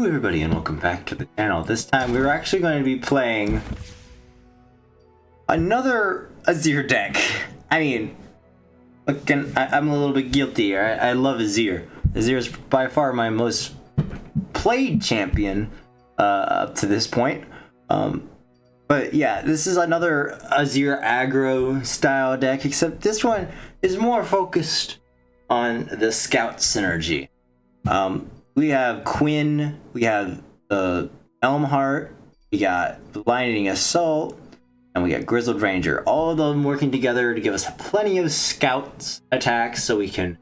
Hello everybody and welcome back to the channel. This time we're actually going to be playing another Azir deck. I mean, again, I'm a little bit guilty. I love Azir. Azir is by far my most played champion up to this point. But yeah, this is another Azir aggro style deck, except this one is more focused on the scout synergy. We have Quinn, we have the Elmheart, we got Blinding Assault, and we got Grizzled Ranger. All of them working together to give us plenty of scouts attacks so we can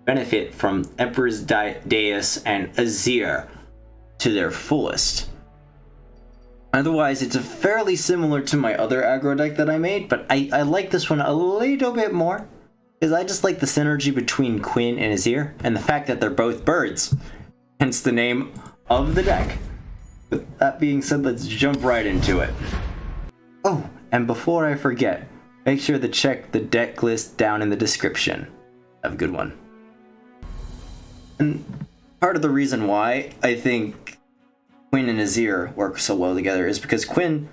benefit from Emperor's Dais and Azir to their fullest. Otherwise, it's fairly similar to my other aggro deck that I made, but I like this one a little bit more because I just like the synergy between Quinn and Azir and the fact that they're both birds. Hence the name of the deck. With that being said, let's jump right into it. Oh, and before I forget, make sure to check the deck list down in the description. Have a good one. And part of the reason why I think Quinn and Azir work so well together is because Quinn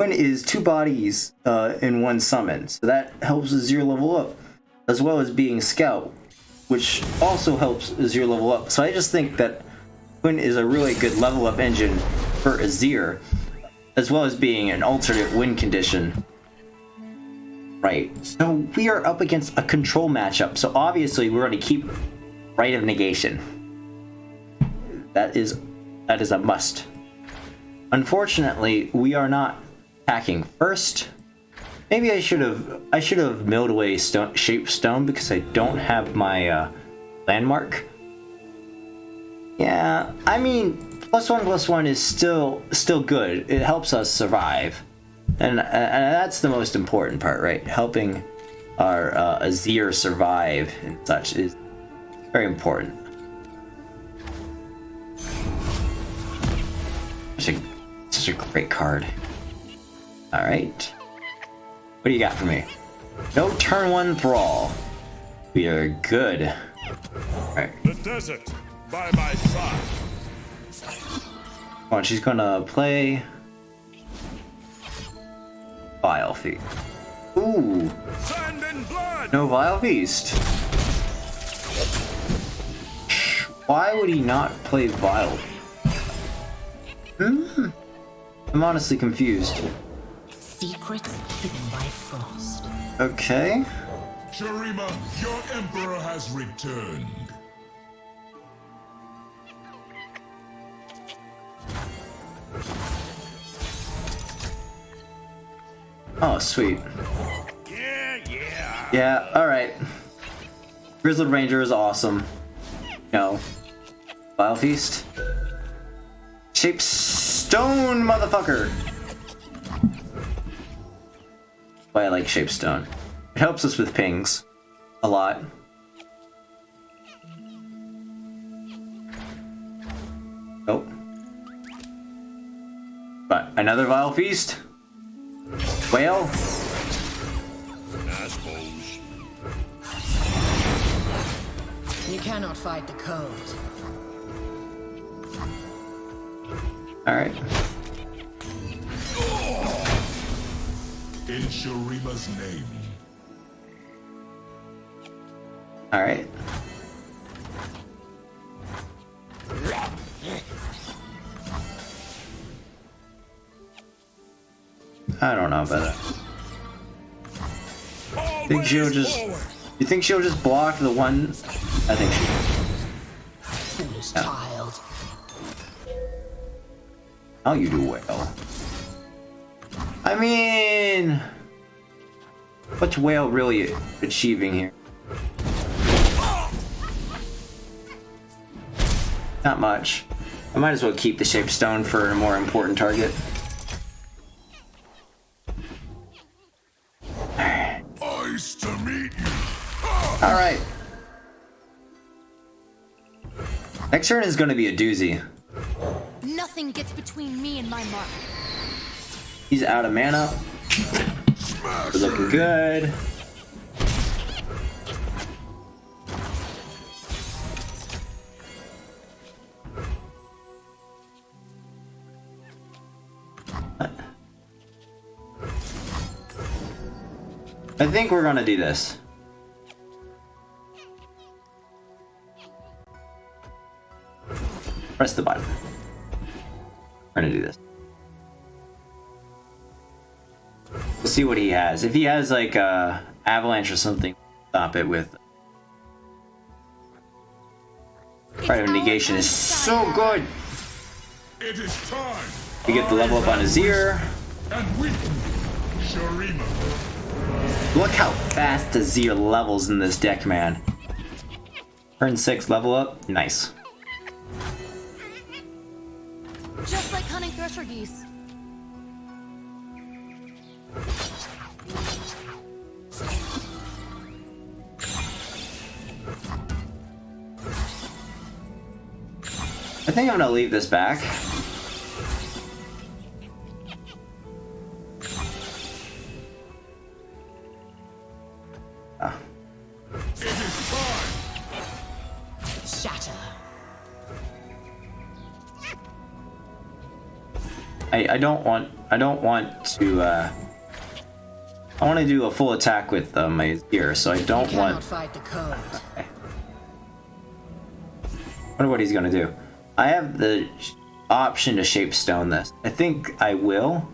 is two bodies in one summon, so that helps Azir level up, as well as being scout, which also helps Azir level up. So I just think that Quinn is a really good level up engine for Azir, as well as being an alternate win condition. Right, so we are up against a control matchup, so obviously we're going to keep Rite of Negation. That is a must. Unfortunately, we are not attacking first. Maybe I should have milled away shape stone because I don't have my landmark. Yeah, I mean, +1/+1 is still good. It helps us survive, and that's the most important part, right? Helping our Azir survive and such is very important. Such a great card. All right. What do you got for me? No turn one thrall. We are good. Alright. The desert by my side. Come on, she's gonna play Vile Feast. Ooh. Sand and blood. No Vile Feast. Why would he not play Vile? I'm honestly confused. Secrets hidden by frost. Okay. Shurima, your emperor has returned. Oh, sweet. Yeah. Yeah, alright. Grizzled Ranger is awesome. No. Vile Feast. Shape Stone, motherfucker! Why I like Shape Stone. It helps us with pings. A lot. Oh. But another Vile Feast? Whale? Assholes. You cannot fight the code. Alright. In Shurima's name. Alright. I don't know about that. Think she'll just... You think she'll just block the one? I think she will. Foolish child. Oh, you do well. I mean... What's Whale really achieving here? Not much. I might as well keep the Shape Stone for a more important target. Nice to meet you. Alright. Next turn is going to be a doozy. Nothing gets between me and my mark. He's out of mana. We're looking good. I think we're gonna do this. Press the button. We're gonna do this. We'll see what he has. If he has like a avalanche or something, stop it with. Pride of Negation is so good. It is time. We get the level up on Azir. And we, Shurima. Look how fast Azir levels in this deck, man. Turn 6 level up. Nice. Just like hunting thresher geese. I think I'm gonna leave this back. Ah. It is time. Shatter. I don't want to I want to do a full attack with my Azir, so I don't You want. cannot fight the code. Okay. Wonder what he's gonna do. I have the option to shape stone this. I think I will,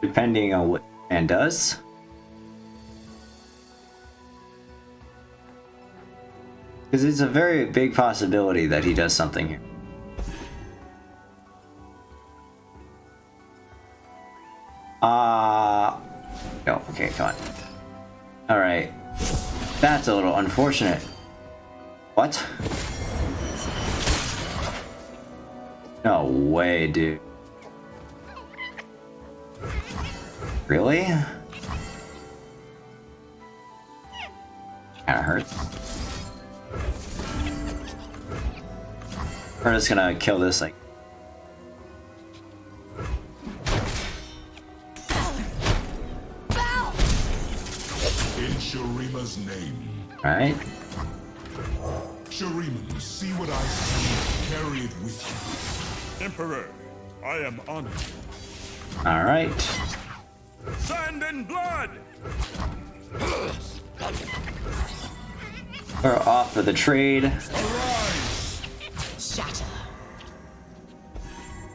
depending on what man does. Because it's a very big possibility that he does something here. No, okay, come on. Alright. That's a little unfortunate. What? No way, dude. Really? Kinda hurts. We're just gonna kill this, like. In Shurima's name. Alright. Shurima, see what I see. Carry it with you. Emperor, I am honored. Alright. Sand and blood! We're off for the trade. Arise! Shatter.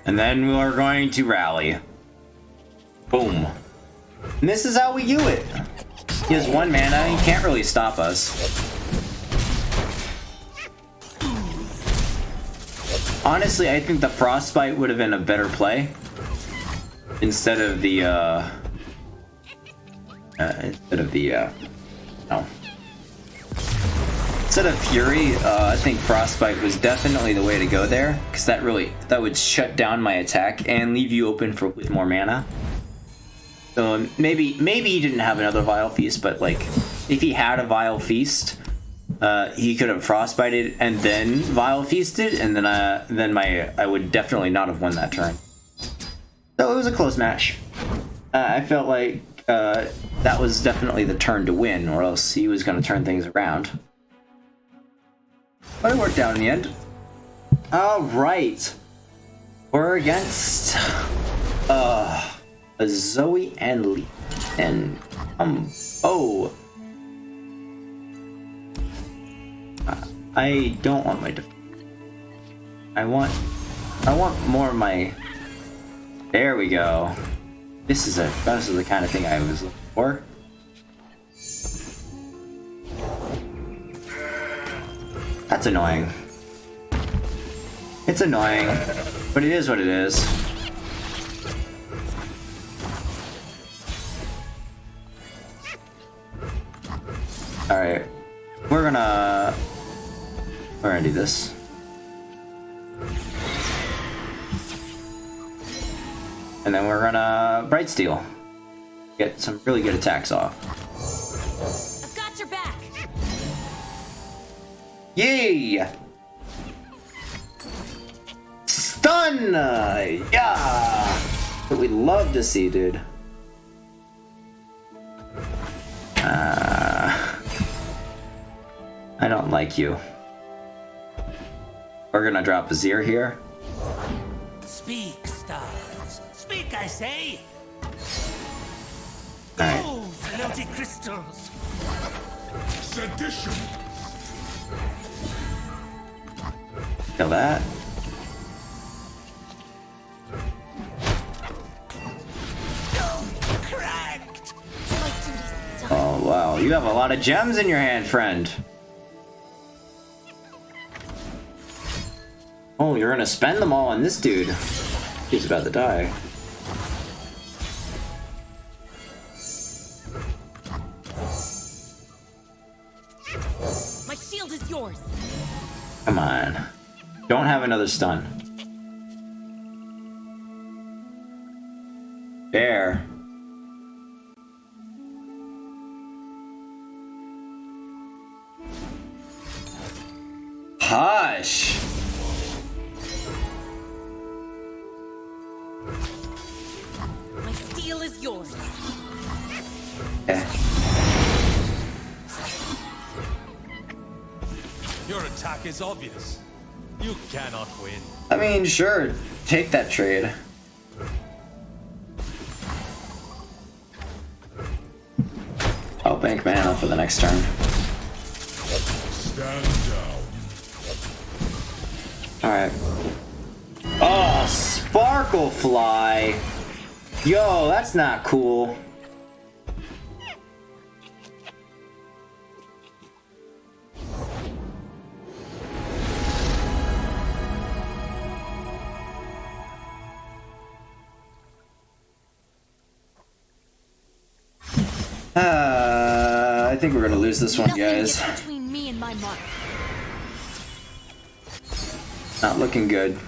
And then we're going to rally. Boom. And this is how we do it. He has 1 mana, he can't really stop us. Honestly, I think the Frostbite would have been a better play. Instead of the, no. Instead of Fury, I think Frostbite was definitely the way to go there, because that would shut down my attack and leave you open with more mana. So maybe he didn't have another Vile Feast, but like if he had a Vile Feast, he could have Frostbited and then Vile Feasted, and then I would definitely not have won that turn. So it was a close match. I felt like that was definitely the turn to win, or else he was going to turn things around. But it worked out in the end. Alright. We're against a Zoe and Lee. And I don't want my I want more of my. There we go. This is the kind of thing I was looking for. That's annoying. It's annoying, but it is what it is. Alright. We're gonna do this. And then we're gonna Bright Steel. Get some really good attacks off. I've got your back. Yay! Stun! Yeah! What we love to see, dude. I don't like you. We're gonna drop Azir here. Speak, stars. Speak, I say. Alright. Move, Melty crystals. Sedition. Kill that. Cracked. My duty's done. Oh wow, you have a lot of gems in your hand, friend. Oh, you're gonna spend them all on this dude. He's about to die. My shield is yours. Come on. Don't have another stun. There. Hush. My steel is yours. Yeah. Your attack is obvious. You cannot win. I mean, sure, take that trade. I'll bank mana for the next turn. Stand down. Alright. Oh, Sparkle Fly! Yo, that's not cool. I think we're gonna lose this one, Nothing guys. gets between me and my mark. Not looking good.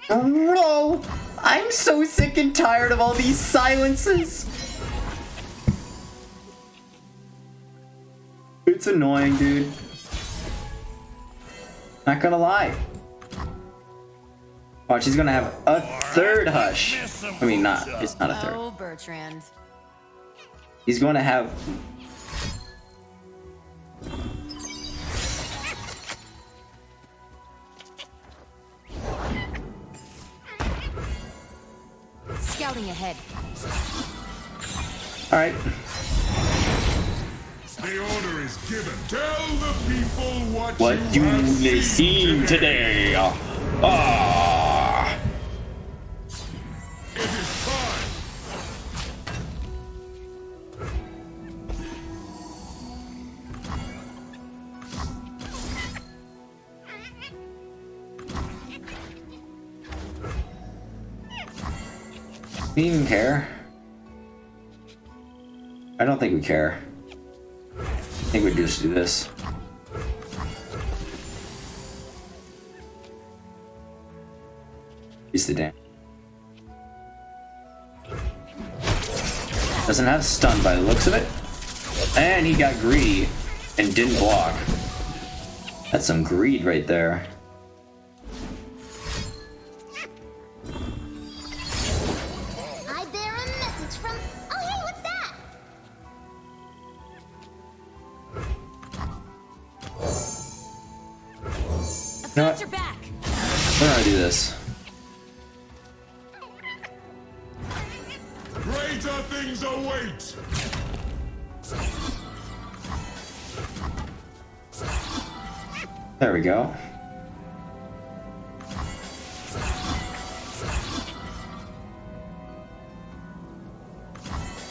Bro, I'm so sick and tired of all these silences. It's annoying, dude. Not gonna lie. Watch, he's gonna have a third hush. I mean, not. It's not a third. Oh, Bertrand. He's going to have. Scouting ahead. All right. The order is given. Tell the people what What you do have they seen see today? Ah! It is time. We even care? I don't think we care. I think we just do this. He's the damn. Doesn't have stun by the looks of it. And he got greedy and didn't block. That's some greed right there. I bear a message from. Oh, hey, what's that? I've know got what? your back. We're gonna do this. Greater things await. There we go.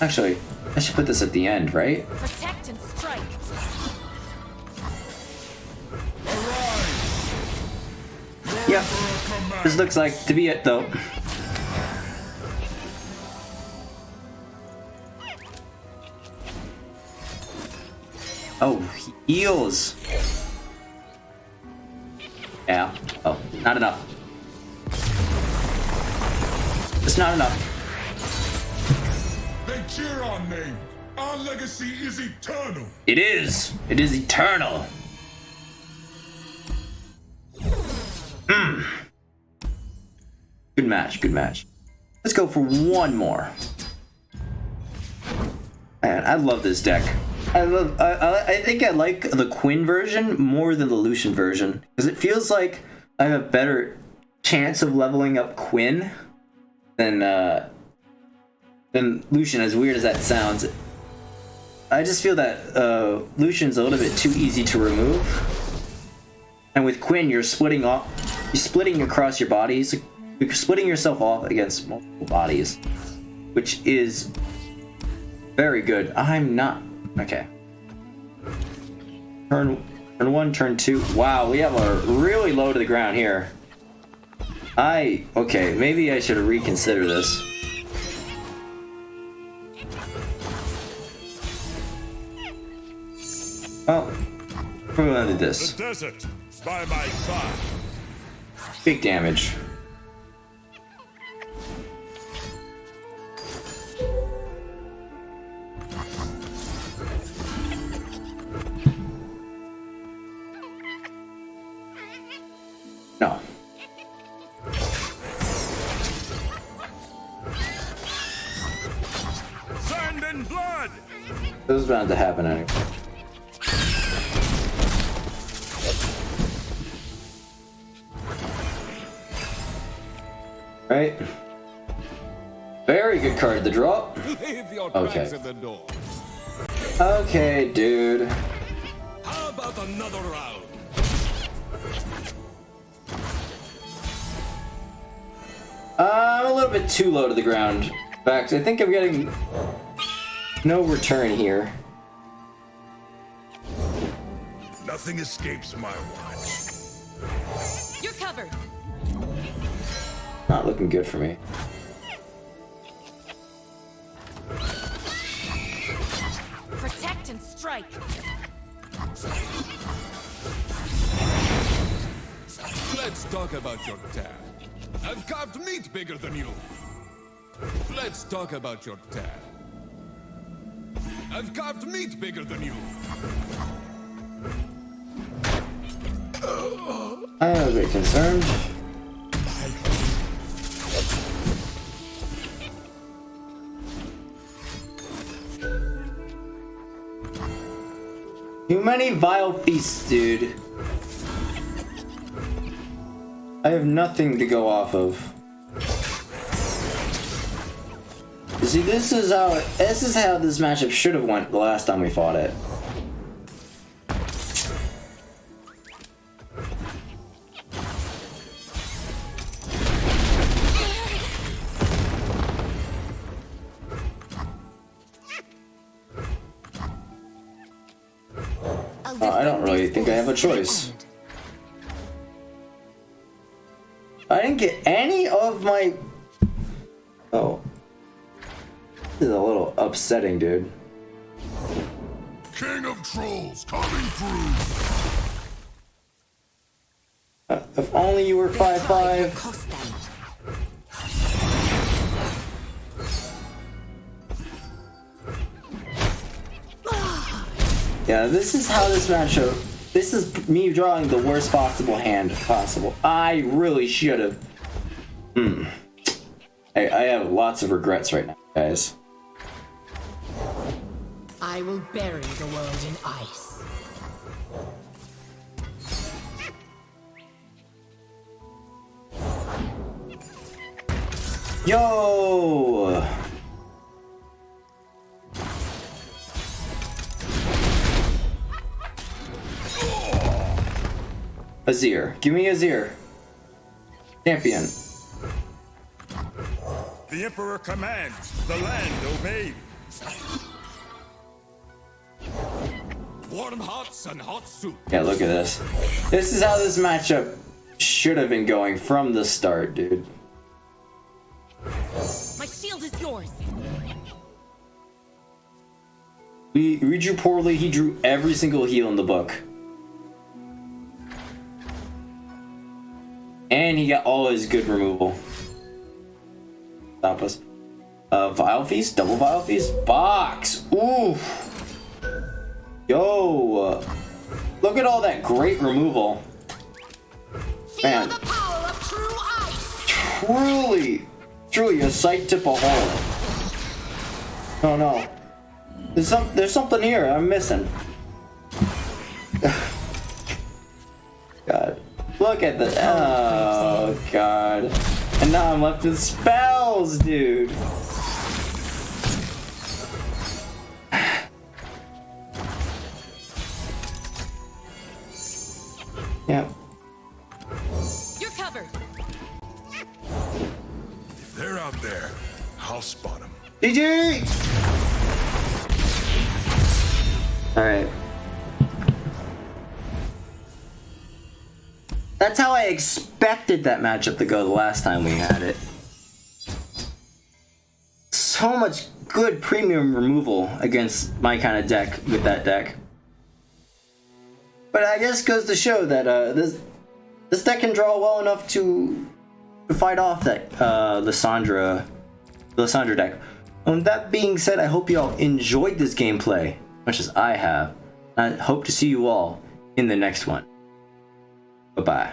Actually, I should put this at the end, right? Protect and strike. Arise. Yep. For a command. This looks like to be it, though. Oh, he heals. Yeah. Oh, not enough. It's not enough. They cheer on me. Our legacy is eternal. It is. It is eternal. Good match. Good match. Let's go for one more. Man, I love this deck. I think I like the Quinn version more than the Lucian version because it feels like I have a better chance of leveling up Quinn than Lucian. As weird as that sounds, I just feel that Lucian's a little bit too easy to remove, and with Quinn you're splitting across your bodies. You're splitting yourself off against multiple bodies, which is very good. I'm not okay. Turn 1, turn 2. Wow, we have a really low to the ground here. Okay, maybe I should reconsider this. Oh, we're gonna do this. The desert is by my side. Big damage. No. Sand and blood. This is bound to happen anyway. Right? Very good card to draw. Leave your Okay. bags at the door. Okay, dude. How about another round? I'm a little bit too low to the ground. In fact, I think I'm getting no return here. Nothing escapes my watch. You're covered. Not looking good for me. Protect and strike. Let's talk about your dad. I've carved meat bigger than you. Let's talk about your dad. I've carved meat bigger than you. I am a bit concerned. Too many vile feasts, dude. I have nothing to go off of. You see, this is how this matchup should have went the last time we fought it. I don't really think I have a choice. I didn't get any of my... Oh. This is a little upsetting, dude. King of trolls coming through. If only you were 5'5". Cost them. Yeah, this is how this matchup... This is me drawing the worst possible hand possible. I really should have... Hey, I have lots of regrets right now, guys. I will bury the world in ice. Yo! Azir. Give me Azir. Champion. The Emperor commands, the land obeys. Warm hearts and hot soup. Yeah, look at this. This is how this matchup should have been going from the start, dude. My shield is yours. We drew poorly. He drew every single heal in the book. And he got all his good removal. Stop us. Vile Feast? Double Vile Feast? Box! Ooh! Yo! Look at all that great removal. Man. Feel the power of true ice. Truly a sight to behold. Oh no. There's something here I'm missing. God. Look at the oh god. And now I'm left with spells, dude. Yeah. You're covered. If they're out there, I'll spot them. GG! Alright. That's how I expected that matchup to go the last time we had it. So much good premium removal against my kind of deck with that deck. But I guess goes to show that this deck can draw well enough to fight off that Lissandra deck. That being said, I hope you all enjoyed this gameplay much as I have. I hope to see you all in the next one. Bye-bye.